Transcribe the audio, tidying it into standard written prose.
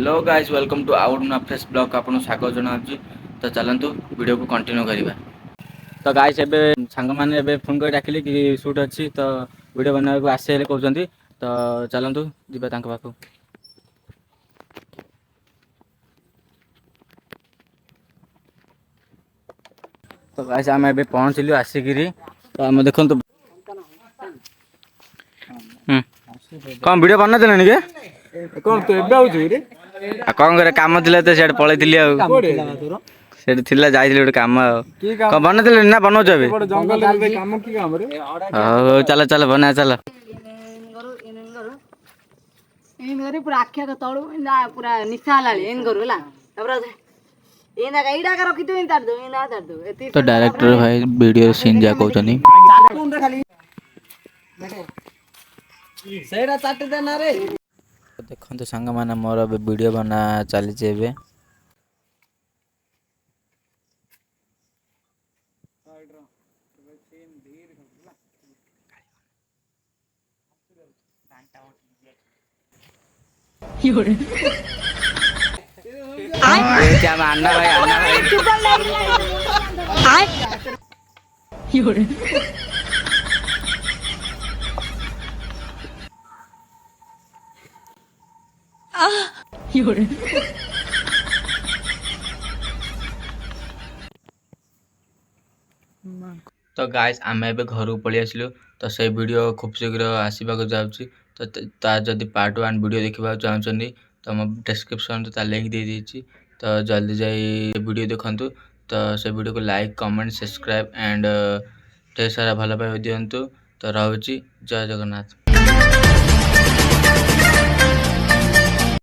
Hello guys welcome to आउट ना fresh blog आपन स्वागत जनावछि। तो चलंतु वीडियो को कंटिन्यू करिबा। तो गाइस एबे सांग माने एबे फोन कर डाकिले कि शूट अछि तो वीडियो बनाबे को आसे हेले कहउछंती। तो चलंतु जिबा तांक पाखु। तो गाइस हम एबे पहुंचलियो आसिगिरी। तो हम देखंतु कौन वीडियो बना देलनि के कौन तो एबे आउछु रे आ कौन करे काम थिले तो सेड पळैतिली आ सेड थिला जाइतिली गोटे काम आ कौन बना देलनि ना बनौछ एबे बड़ जंगल रे काम की काम रे हो चल चल बना चल इन गरी पूरा आख्या का तळु ना पूरा निशा लाली इन गरु ला तबरा इना का इडा का रखि दो इन तार दो इना तार दो एती तो डायरेक्टर भाई वीडियो सीन जा कहउछनी सेडा चाटे देना रे देखंतु संग माने मोर वीडियो बना चली जेबे क्या मानना भाई अन्ना भाई तो गाइस आम ए घर पलि आसलु। तो से वीडियो खूब शीघ्र आसवाक जाऊँगी। तो तार जदि पार्ट 1 वीडियो देखा चाहते तो मैं डिस्क्रिप्शन ता लिंक दे दीजिए। तो जल्दी जाई वीडियो देखंतु। तो से वीडियो को लाइक कमेंट सब्सक्राइब एंड ढेर सारा भल पाइबा दियंतु। तो रहउची जय जगन्नाथ।